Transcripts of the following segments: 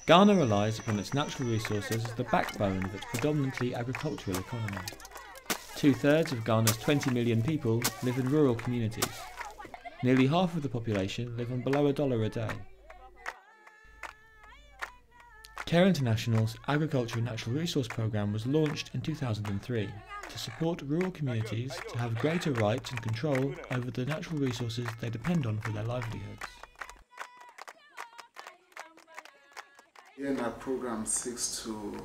Ghana relies upon its natural resources as the backbone of its predominantly agricultural economy. 2/3 of Ghana's 20 million people live in rural communities. Nearly half of the population live on below $1 a day. CARE International's Agriculture and Natural Resource Programme was launched in 2003 to support rural communities to have greater rights and control over the natural resources they depend on for their livelihoods. Our program seeks to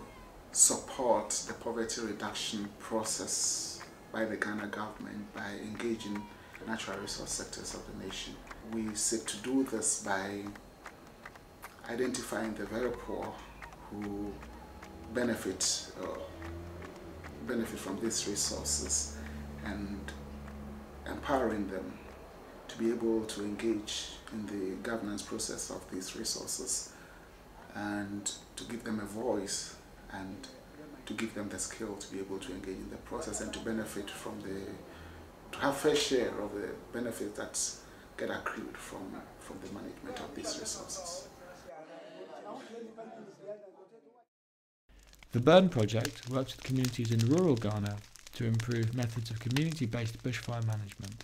support the poverty reduction process by the Ghana government by engaging the natural resource sectors of the nation. We seek to do this by identifying the very poor who benefit from these resources and empowering them to be able to engage in the governance process of these resources and to give them a voice and to give them the skill to be able to engage in the process and to benefit from to have fair share of the benefits that get accrued from the management of these resources. The Burn Project works with communities in rural Ghana to improve methods of community-based bushfire management.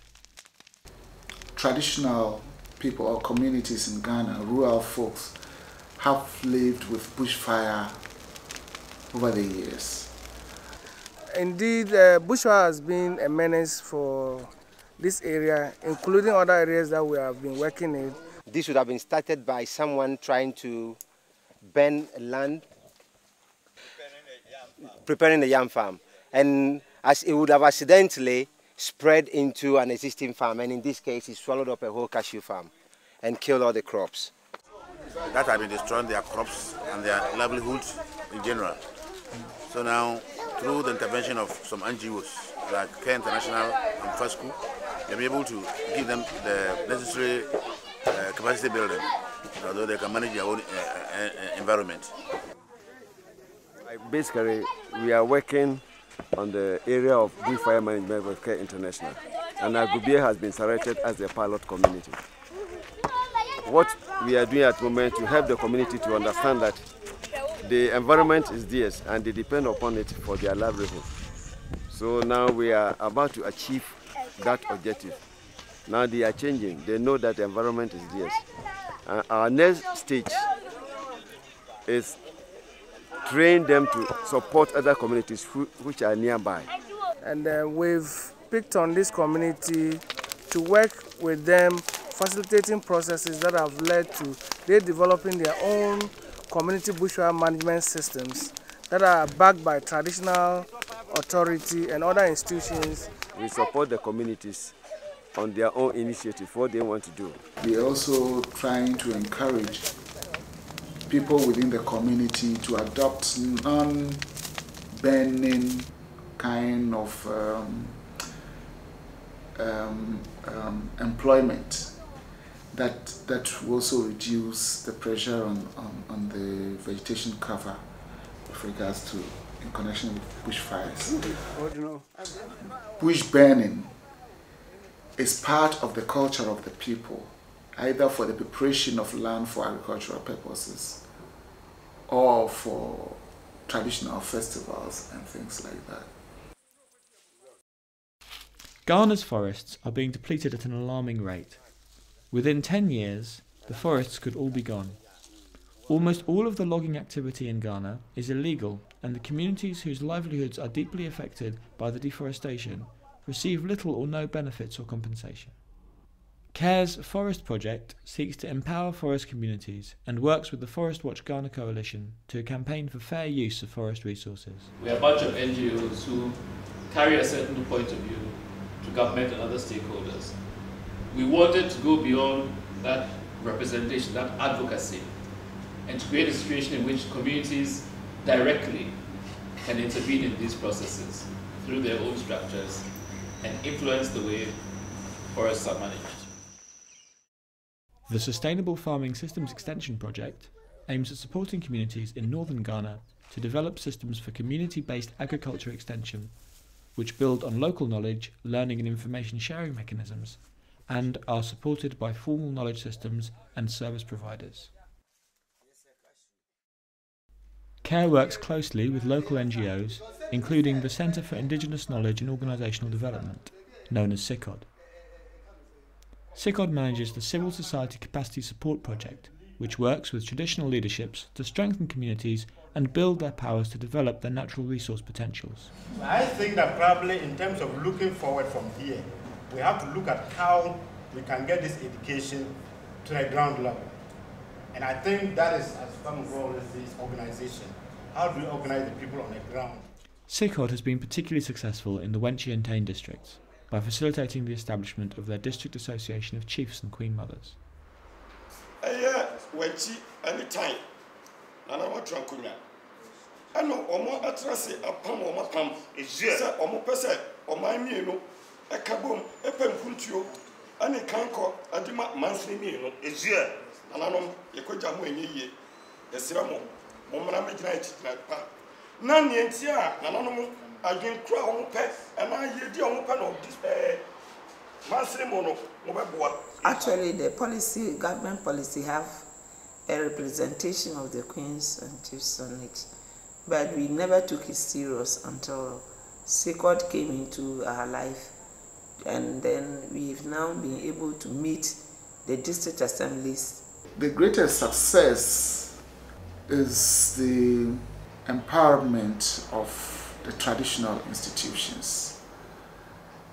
Traditional people or communities in Ghana, rural folks, have lived with bushfire over the years. Indeed, bushfire has been a menace for this area, including other areas that we have been working in. This would have been started by someone trying to burn land, preparing a yam farm, and as it would have accidentally spread into an existing farm, and in this case it swallowed up a whole cashew farm and killed all the crops. That have been destroying their crops and their livelihoods in general. So now, through the intervention of some NGOs like CARE International and FASE, they'll be able to give them the necessary capacity building, so they can manage their own environment. Basically, we are working on the area of bushfire management with CARE International, and Agubie has been selected as the pilot community. What we are doing at the moment to help the community to understand that the environment is theirs and they depend upon it for their livelihood. So now we are about to achieve that objective. Now they are changing. They know that the environment is theirs. Our next stage is train them to support other communities which are nearby. And we've picked on this community to work with them, facilitating processes that have led to they developing their own community bushfire management systems that are backed by traditional authority and other institutions. We support the communities on their own initiative, what they want to do. We are also trying to encourage people within the community to adopt non-burning kind of employment that will also reduce the pressure on the vegetation cover with regards to in connection with bushfires. Bush burning is part of the culture of the people, either for the preparation of land for agricultural purposes or for traditional festivals and things like that. Ghana's forests are being depleted at an alarming rate. Within 10 years, the forests could all be gone. Almost all of the logging activity in Ghana is illegal, and the communities whose livelihoods are deeply affected by the deforestation receive little or no benefits or compensation. CARE's Forest Project seeks to empower forest communities and works with the Forest Watch Ghana Coalition to campaign for fair use of forest resources. We are a bunch of NGOs who carry a certain point of view to government and other stakeholders. We wanted to go beyond that representation, that advocacy, and to create a situation in which communities directly can intervene in these processes through their own structures and influence the way forests are managed. The Sustainable Farming Systems Extension Project aims at supporting communities in northern Ghana to develop systems for community-based agriculture extension, which build on local knowledge, learning and information sharing mechanisms, and are supported by formal knowledge systems and service providers. CARE works closely with local NGOs, including the Centre for Indigenous Knowledge and Organisational Development, known as CICOD. CICOD manages the Civil Society Capacity Support Project, which works with traditional leaderships to strengthen communities and build their powers to develop their natural resource potentials. I think that probably in terms of looking forward from here, we have to look at how we can get this education to the ground level. And I think that is, as some role is this organization. How do we organize the people on the ground? CICOD has been particularly successful in the Wenchi and Tain districts by facilitating the establishment of their District Association of Chiefs and Queen Mothers. Wenchi and Tain, and I want to tranquil. I know Omo Atrasi, a pam or my pam is here, Omo Pesa, or my meal, a kabum, a penkuntio, and a canco, and the monthly meal is here. And I know you could jam when ye, the Siramo, Momma midnight, none the NCR, and I know I can cry on pet, and I hear the open of this monthly mono, mobile. Actually, the policy, government policy, have a representation of the queens and chiefs on it, but we never took it serious until CICOD came into our life, and then we've now been able to meet the district assemblies. The greatest success is the empowerment of the traditional institutions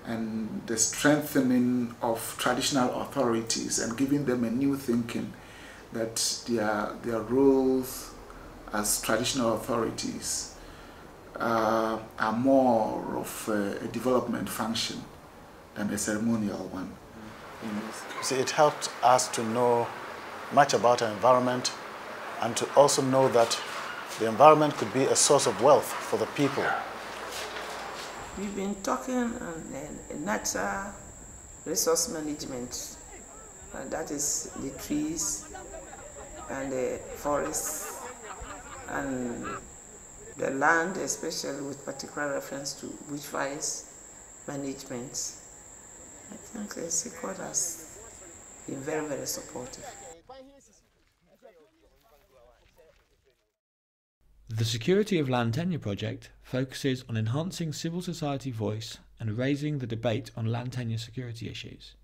and the strengthening of traditional authorities and giving them a new thinking that their roles as traditional authorities are more of a development function than a ceremonial one. See, it helped us to know much about our environment and to also know that the environment could be a source of wealth for the people. We've been talking on natural resource management, and that is the trees and the forests and the land, especially with particular reference to bushfires management. I think CICOD has been very, very supportive. The Security of Land Tenure project focuses on enhancing civil society voice and raising the debate on land tenure security issues.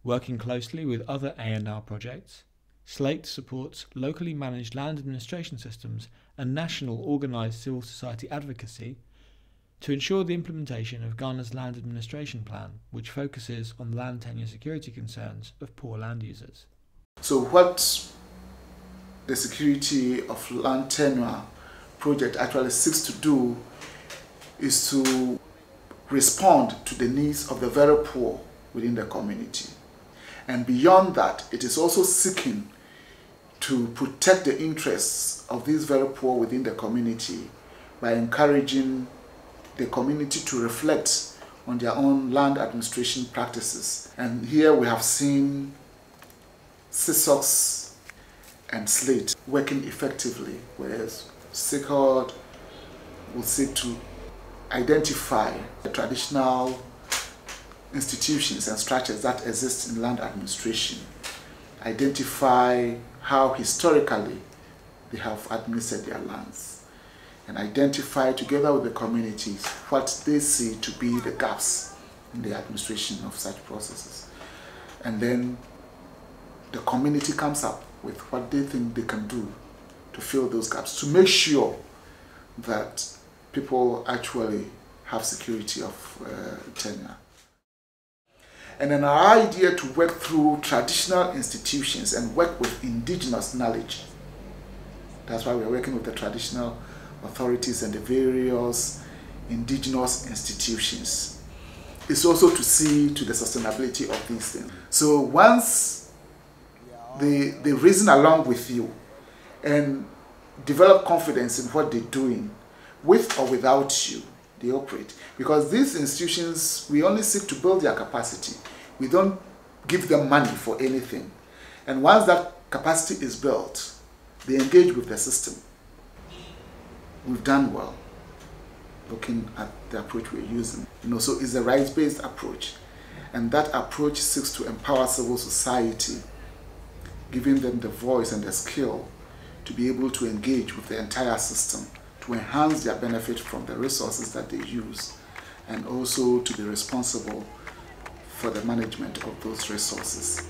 Working closely with other A&R projects, SLATE supports locally managed land administration systems and national organised civil society advocacy to ensure the implementation of Ghana's land administration plan, which focuses on land tenure security concerns of poor land users. So what the Security of Land Tenure project actually seeks to do is to respond to the needs of the very poor within the community. And beyond that, it is also seeking to protect the interests of these very poor within the community by encouraging the community to reflect on their own land administration practices. And here we have seen CISOCS and SLATE working effectively, whereas CICOD will seek to identify the traditional institutions and structures that exist in land administration, identify how historically they have administered their lands, and identify together with the communities what they see to be the gaps in the administration of such processes. And then the community comes up with what they think they can do to fill those gaps, to make sure that people actually have security of tenure. And then our idea to work through traditional institutions and work with indigenous knowledge. That's why we're working with the traditional authorities and the various indigenous institutions. It's also to see to the sustainability of these things. So once they reason along with you and develop confidence in what they're doing, with or without you, they operate. Because these institutions, we only seek to build their capacity. We don't give them money for anything. And once that capacity is built, they engage with the system. We've done well looking at the approach we're using. So it's a rights-based approach. And that approach seeks to empower civil society, giving them the voice and the skill to be able to engage with the entire system to enhance their benefit from the resources that they use, and also to be responsible for the management of those resources.